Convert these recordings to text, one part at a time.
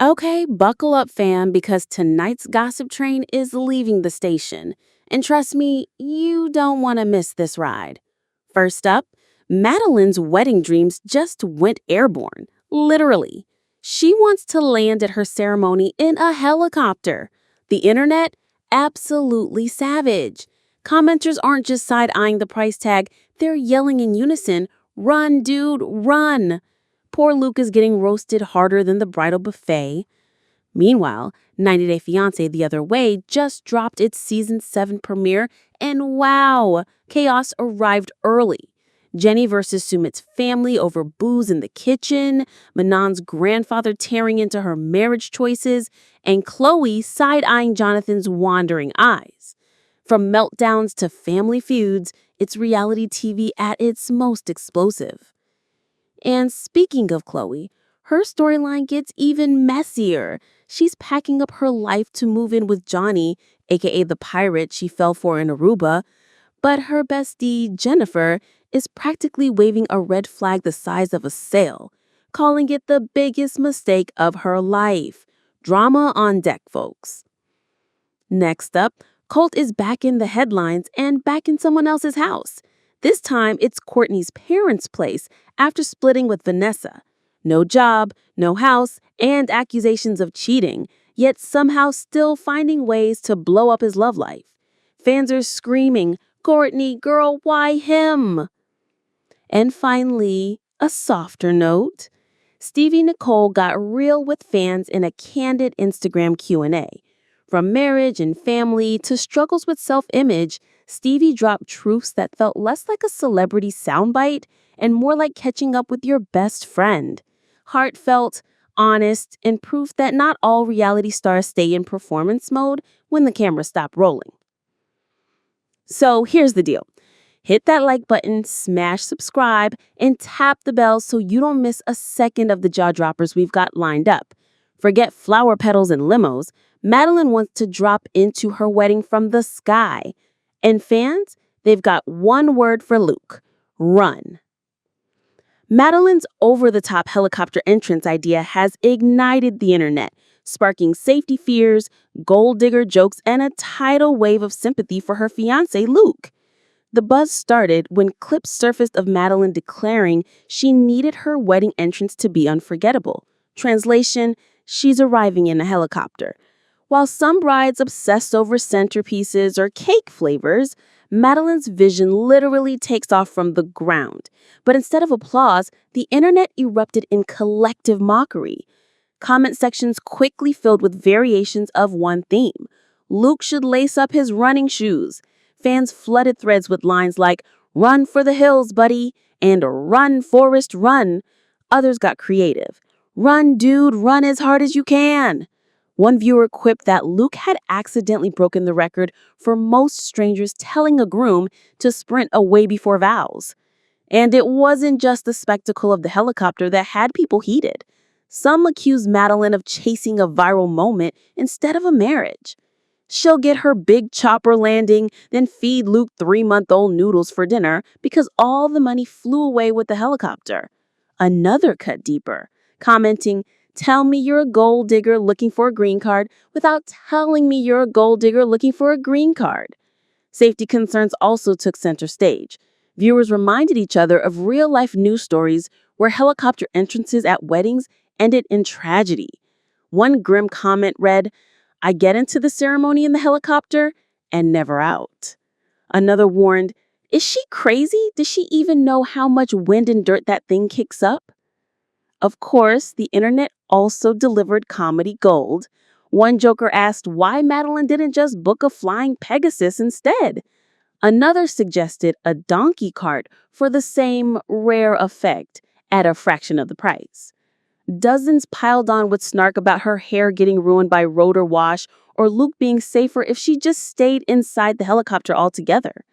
Okay, buckle up, fam, because tonight's gossip train is leaving the station. And trust me, you don't want to miss this ride. First up, Madeline's wedding dreams just went airborne, literally. She wants to land at her ceremony in a helicopter. The internet? Absolutely savage. Commenters aren't just side eyeing the price tag, they're yelling in unison, "Run, dude, run!" Poor Luke is getting roasted harder than the bridal buffet. Meanwhile, 90 Day Fiancé The Other Way just dropped its season 7 premiere, and wow, chaos arrived early. Jenny versus Sumit's family over booze in the kitchen, Manon's grandfather tearing into her marriage choices, and Khloe side-eyeing Jonathan's wandering eyes. From meltdowns to family feuds, it's reality TV at its most explosive. And speaking of Khloe, her storyline gets even messier. She's packing up her life to move in with Johny, aka the pirate she fell for in Aruba, but her bestie, Jennifer, is practically waving a red flag the size of a sail, calling it the biggest mistake of her life. Drama on deck, folks. Next up, Colt is back in the headlines and back in someone else's house. This time, it's Cortney's parents' place after splitting with Vanessa. No job, no house, and accusations of cheating, yet somehow still finding ways to blow up his love life. Fans are screaming, "Cortney, girl, why him?" And finally, a softer note. Stevie Nicole got real with fans in a candid Instagram Q&A. From marriage and family to struggles with self-image, Stevie dropped truths that felt less like a celebrity soundbite and more like catching up with your best friend. Heartfelt, honest, and proof that not all reality stars stay in performance mode when the cameras stop rolling. So here's the deal. Hit that like button, smash subscribe, and tap the bell so you don't miss a second of the jaw droppers we've got lined up. Forget flower petals and limos. Madeleine wants to drop into her wedding from the sky. And fans, they've got one word for Luke: run. Madeleine's over-the-top helicopter entrance idea has ignited the internet, sparking safety fears, gold digger jokes, and a tidal wave of sympathy for her fiancé, Luke. The buzz started when clips surfaced of Madeleine declaring she needed her wedding entrance to be unforgettable. Translation: she's arriving in a helicopter. While some brides obsess over centerpieces or cake flavors, Madeleine's vision literally takes off from the ground. But instead of applause, the internet erupted in collective mockery. Comment sections quickly filled with variations of one theme. Luke should lace up his running shoes. Fans flooded threads with lines like, "Run for the hills, buddy," and "Run, Forrest, run." Others got creative. "Run, dude, run as hard as you can." One viewer quipped that Luke had accidentally broken the record for most strangers telling a groom to sprint away before vows. And it wasn't just the spectacle of the helicopter that had people heated. Some accused Madeleine of chasing a viral moment instead of a marriage. She'll get her big chopper landing, then feed Luke 3-month-old noodles for dinner because all the money flew away with the helicopter. Another cut deeper, commenting, "Tell me you're a gold digger looking for a green card without telling me you're a gold digger looking for a green card." Safety concerns also took center stage. Viewers reminded each other of real-life news stories where helicopter entrances at weddings ended in tragedy. One grim comment read, "I get into the ceremony in the helicopter and never out." Another warned, "Is she crazy? Does she even know how much wind and dirt that thing kicks up?" Of course, the internet also delivered comedy gold. One joker asked why Madeleine didn't just book a flying Pegasus instead. Another suggested a donkey cart for the same rare effect at a fraction of the price. Dozens piled on with snark about her hair getting ruined by rotor wash or Luke being safer if she just stayed inside the helicopter altogether.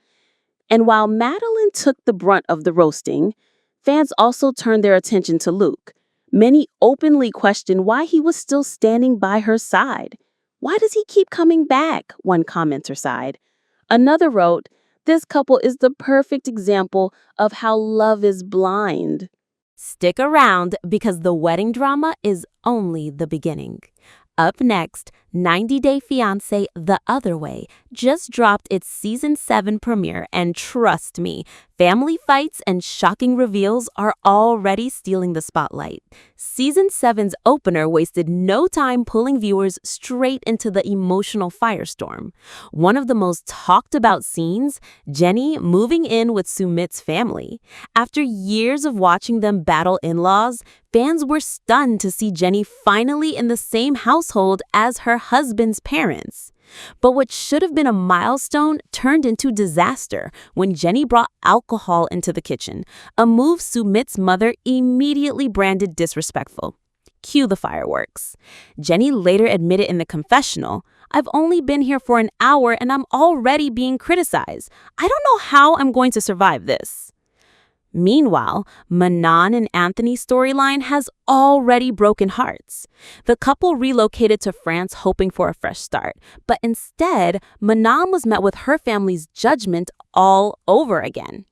And while Madeleine took the brunt of the roasting, fans also turned their attention to Luke. Many openly questioned why he was still standing by her side. "Why does he keep coming back?" one commenter sighed. Another wrote, "This couple is the perfect example of how love is blind." Stick around because the wedding drama is only the beginning. Up next, 90 Day Fiancé The Other Way just dropped its Season 7 premiere, and trust me, family fights and shocking reveals are already stealing the spotlight. Season 7's opener wasted no time pulling viewers straight into the emotional firestorm. One of the most talked about scenes, Johnny moving in with Sumit's family. After years of watching them battle in-laws, fans were stunned to see Johnny finally in the same household as her husband's parents. But what should have been a milestone turned into disaster when Johnny brought alcohol into the kitchen, a move Sumit's mother immediately branded disrespectful. Cue the fireworks. Johnny later admitted in the confessional, "I've only been here for an hour and I'm already being criticized. I don't know how I'm going to survive this." Meanwhile, Meline and Anthony's storyline has already broken hearts. The couple relocated to France hoping for a fresh start, but instead, Meline was met with her family's judgment all over again.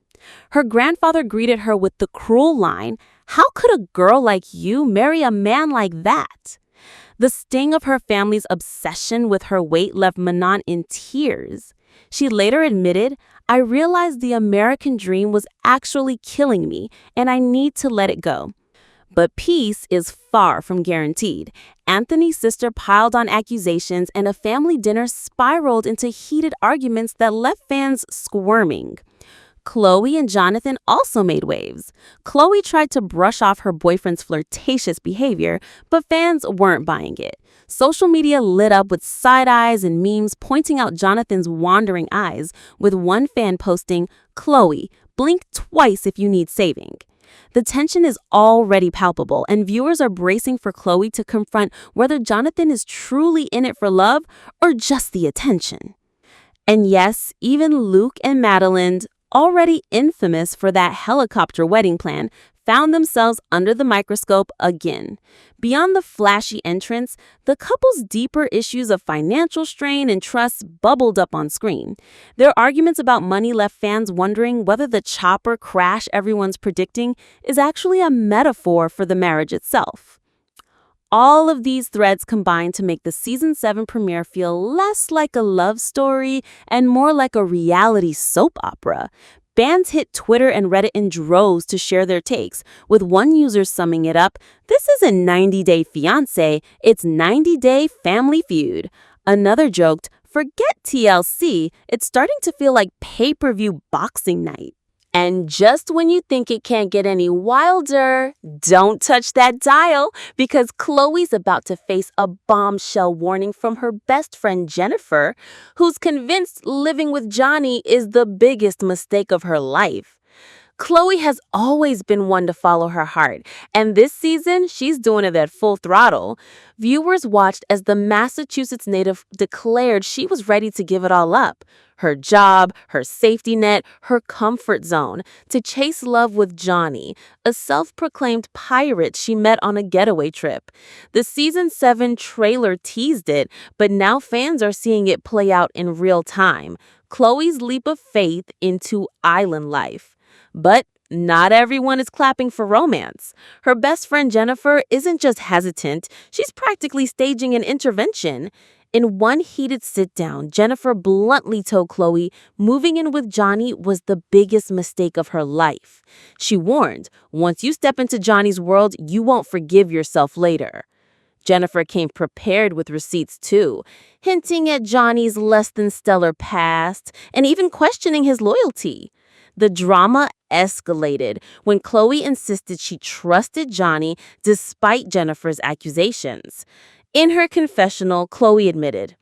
Her grandfather greeted her with the cruel line, "How could a girl like you marry a man like that?" The sting of her family's obsession with her weight left Meline in tears. She later admitted, "I realized the American dream was actually killing me, and I need to let it go." But peace is far from guaranteed. Anthony's sister piled on accusations, and a family dinner spiraled into heated arguments that left fans squirming. Khloe and Jonathan also made waves. Khloe tried to brush off her boyfriend's flirtatious behavior, but fans weren't buying it. Social media lit up with side eyes and memes pointing out Jonathan's wandering eyes, with one fan posting, "Khloe, blink twice if you need saving." The tension is already palpable, and viewers are bracing for Khloe to confront whether Jonathan is truly in it for love or just the attention. And yes, even Luke and Madeleine, already infamous for that helicopter wedding plan, found themselves under the microscope again. Beyond the flashy entrance, the couple's deeper issues of financial strain and trust bubbled up on screen. Their arguments about money left fans wondering whether the chopper crash everyone's predicting is actually a metaphor for the marriage itself. All of these threads combine to make the Season 7 premiere feel less like a love story and more like a reality soap opera. Fans hit Twitter and Reddit in droves to share their takes, with one user summing it up, "This isn't 90 Day Fiancé, it's 90 Day Family Feud." Another joked, "Forget TLC, it's starting to feel like pay-per-view boxing night." And just when you think it can't get any wilder, don't touch that dial, because Khloe's about to face a bombshell warning from her best friend Jennifer, who's convinced living with Johny is the biggest mistake of her life. Khloe has always been one to follow her heart, and this season, she's doing it at full throttle. Viewers watched as the Massachusetts native declared she was ready to give it all up. Her job, her safety net, her comfort zone, to chase love with Johny, a self-proclaimed pirate she met on a getaway trip. The Season 7 trailer teased it, but now fans are seeing it play out in real time. Khloe's leap of faith into island life. But not everyone is clapping for romance. Her best friend Jennifer isn't just hesitant, she's practically staging an intervention. In one heated sit-down, Jennifer bluntly told Khloe moving in with Johny was the biggest mistake of her life. She warned, "Once you step into Johny's world, you won't forgive yourself later." Jennifer came prepared with receipts too, hinting at Johny's less than stellar past and even questioning his loyalty. The drama escalated when Khloe insisted she trusted Johny despite Jennifer's accusations. In her confessional, Khloe admitted,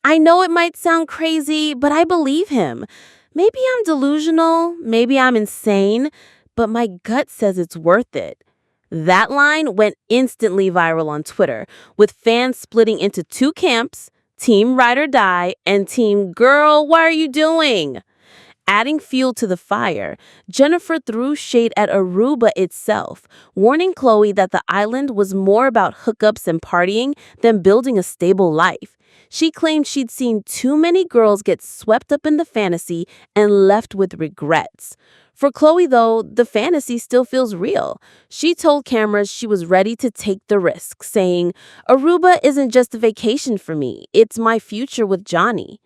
"I know it might sound crazy, but I believe him. Maybe I'm delusional, maybe I'm insane, but my gut says it's worth it." That line went instantly viral on Twitter, with fans splitting into two camps, Team Ride or Die and Team Girl, What Are You Doing? Adding fuel to the fire, Jennifer threw shade at Aruba itself, warning Khloe that the island was more about hookups and partying than building a stable life. She claimed she'd seen too many girls get swept up in the fantasy and left with regrets. For Khloe, though, the fantasy still feels real. She told cameras she was ready to take the risk, saying, Aruba isn't just a vacation for me, it's my future with Johnny.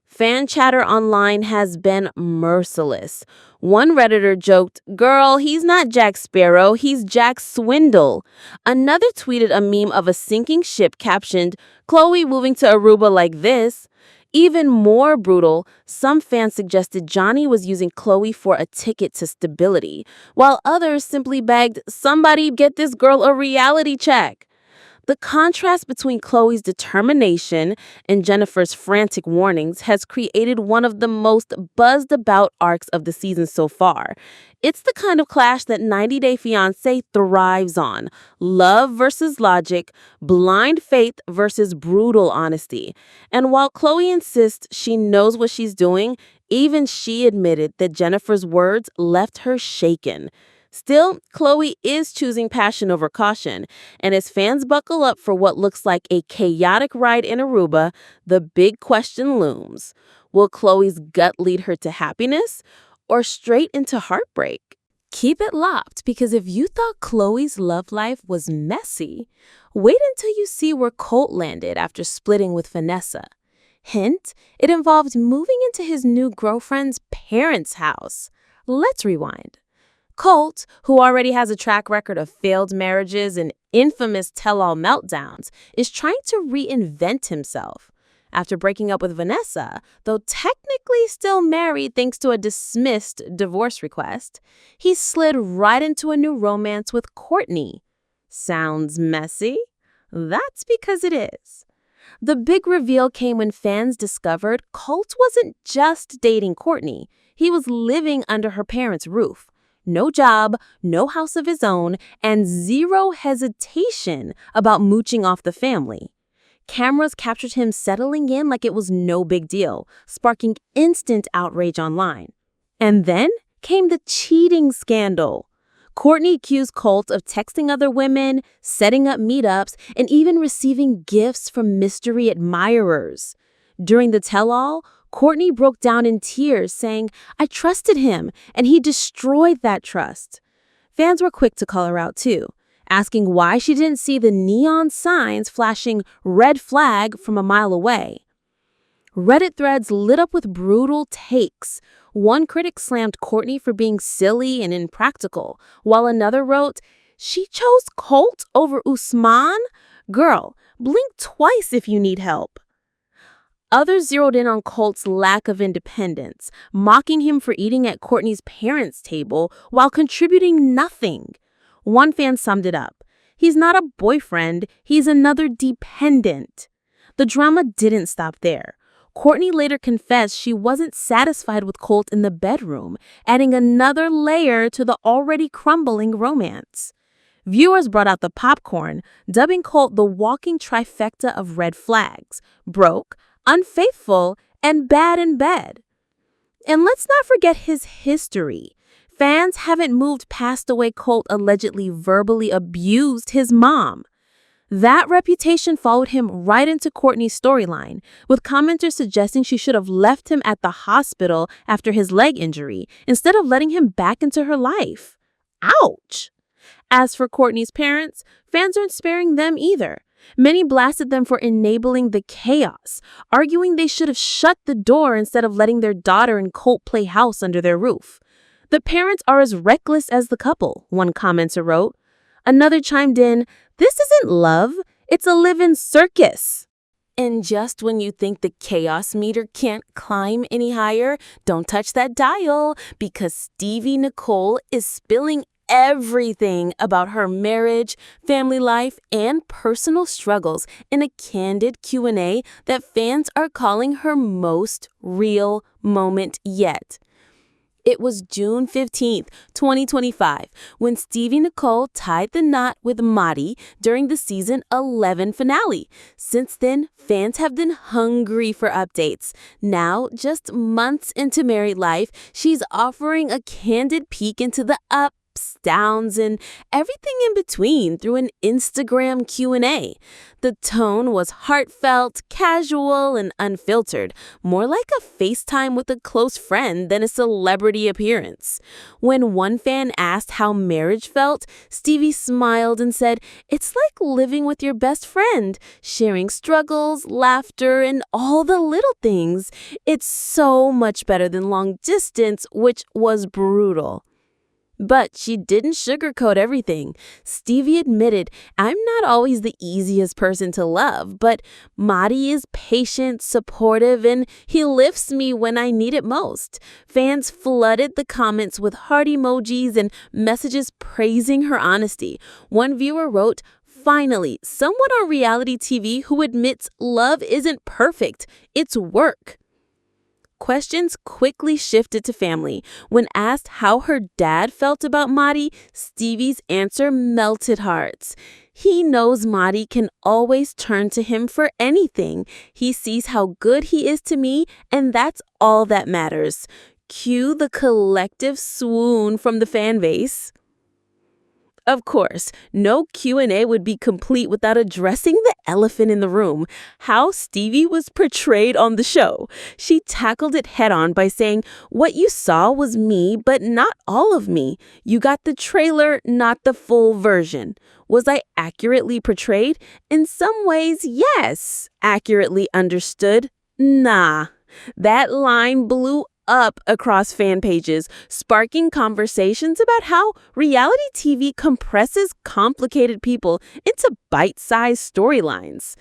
Fan chatter online has been merciless. One Redditor joked, Girl, he's not Jack Sparrow, he's Jack Swindle. Another tweeted a meme of a sinking ship captioned, Khloe moving to Aruba like this. Even more brutal, some fans suggested Johnny was using Khloe for a ticket to stability, while others simply begged, Somebody get this girl a reality check. The contrast between Khloe's determination and Jennifer's frantic warnings has created one of the most buzzed-about arcs of the season so far. It's the kind of clash that 90 Day Fiancé thrives on. Love versus logic, blind faith versus brutal honesty. And while Khloe insists she knows what she's doing, even she admitted that Jennifer's words left her shaken. Still, Khloe is choosing passion over caution, and as fans buckle up for what looks like a chaotic ride in Aruba, the big question looms. Will Khloe's gut lead her to happiness or straight into heartbreak? Keep it locked, because if you thought Khloe's love life was messy, wait until you see where Colt landed after splitting with Vanessa. Hint, it involved moving into his new girlfriend's parents' house. Let's rewind. Colt, who already has a track record of failed marriages and infamous tell-all meltdowns, is trying to reinvent himself. After breaking up with Vanessa, though technically still married thanks to a dismissed divorce request, he slid right into a new romance with Cortney. Sounds messy? That's because it is. The big reveal came when fans discovered Colt wasn't just dating Cortney, he was living under her parents' roof. No job, no house of his own, and zero hesitation about mooching off the family. Cameras captured him settling in like it was no big deal, sparking instant outrage online. And then came the cheating scandal. Cortney accused Colt of texting other women, setting up meetups, and even receiving gifts from mystery admirers. During the tell-all, Cortney broke down in tears, saying, I trusted him, and he destroyed that trust. Fans were quick to call her out, too, asking why she didn't see the neon signs flashing red flag from a mile away. Reddit threads lit up with brutal takes. One critic slammed Cortney for being silly and impractical, while another wrote, She chose Colt over Usman? Girl, blink twice if you need help. Others zeroed in on Colt's lack of independence, mocking him for eating at Cortney's parents' table while contributing nothing. One fan summed it up. He's not a boyfriend, he's another dependent. The drama didn't stop there. Cortney later confessed she wasn't satisfied with Colt in the bedroom, adding another layer to the already crumbling romance. Viewers brought out the popcorn, dubbing Colt the walking trifecta of red flags: broke, unfaithful, and bad in bed. And let's not forget his history. Fans haven't moved past the way Colt allegedly verbally abused his mom. That reputation followed him right into Cortney's storyline, with commenters suggesting she should have left him at the hospital after his leg injury instead of letting him back into her life. Ouch! As for Cortney's parents, fans aren't sparing them either. Many blasted them for enabling the chaos, arguing they should have shut the door instead of letting their daughter and Colt play house under their roof. The parents are as reckless as the couple, one commenter wrote. Another chimed in, This isn't love, it's a live-in circus. And just when you think the chaos meter can't climb any higher, don't touch that dial, because Stevie Nicole is spilling everything about her marriage, family life, and personal struggles in a candid Q&A that fans are calling her most real moment yet. It was June 15th, 2025, when Stevie Nicole tied the knot with Maddie during the season 11 finale. Since then, fans have been hungry for updates. Now, just months into married life, she's offering a candid peek into the ups ups, downs, and everything in between through an Instagram Q&A. The tone was heartfelt, casual, and unfiltered, more like a FaceTime with a close friend than a celebrity appearance. When one fan asked how marriage felt, Stevie smiled and said, "It's like living with your best friend, sharing struggles, laughter, and all the little things. It's so much better than long distance, which was brutal." But she didn't sugarcoat everything. Stevie admitted, "I'm not always the easiest person to love, but Madi is patient, supportive, and he lifts me when I need it most." Fans flooded the comments with heart emojis and messages praising her honesty. One viewer wrote, "Finally, someone on reality TV who admits love isn't perfect, it's work." Questions quickly shifted to family. When asked how her dad felt about Madi, Stevie's answer melted hearts. He knows Madi can always turn to him for anything. He sees how good he is to me, and that's all that matters. Cue the collective swoon from the fan base. Of course, no Q&A would be complete without addressing the elephant in the room, how Stevie was portrayed on the show. She tackled it head-on by saying, "What you saw was me, but not all of me. You got the trailer, not the full version." Was I accurately portrayed? In some ways, yes. Accurately understood? Nah. That line blew up across fan pages, sparking conversations about how reality TV compresses complicated people into bite-sized storylines.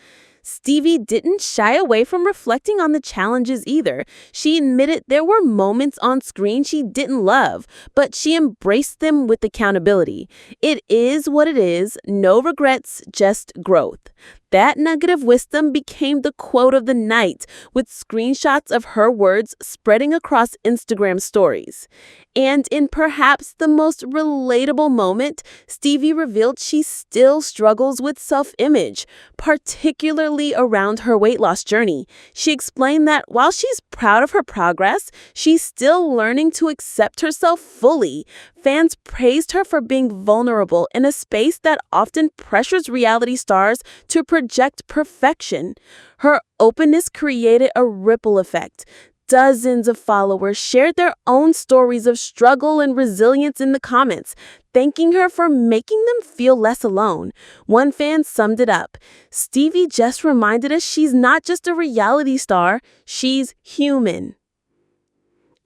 Stevie didn't shy away from reflecting on the challenges either. She admitted there were moments on screen she didn't love, but she embraced them with accountability. It is what it is, no regrets, just growth. That nugget of wisdom became the quote of the night, with screenshots of her words spreading across Instagram stories. And in perhaps the most relatable moment, Stevie revealed she still struggles with self-image, particularly around her weight loss journey. She explained that while she's proud of her progress, she's still learning to accept herself fully. Fans praised her for being vulnerable in a space that often pressures reality stars to project perfection. Her openness created a ripple effect. Dozens of followers shared their own stories of struggle and resilience in the comments, thanking her for making them feel less alone. One fan summed it up, "Stevie just reminded us she's not just a reality star, she's human."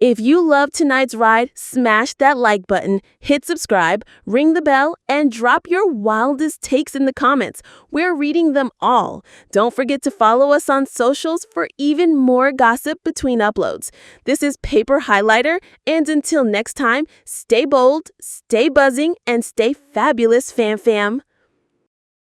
If you love tonight's ride, smash that like button, hit subscribe, ring the bell, and drop your wildest takes in the comments. We're reading them all. Don't forget to follow us on socials for even more gossip between uploads. This is Paper Highlighter, and until next time, stay bold, stay buzzing, and stay fabulous, fam.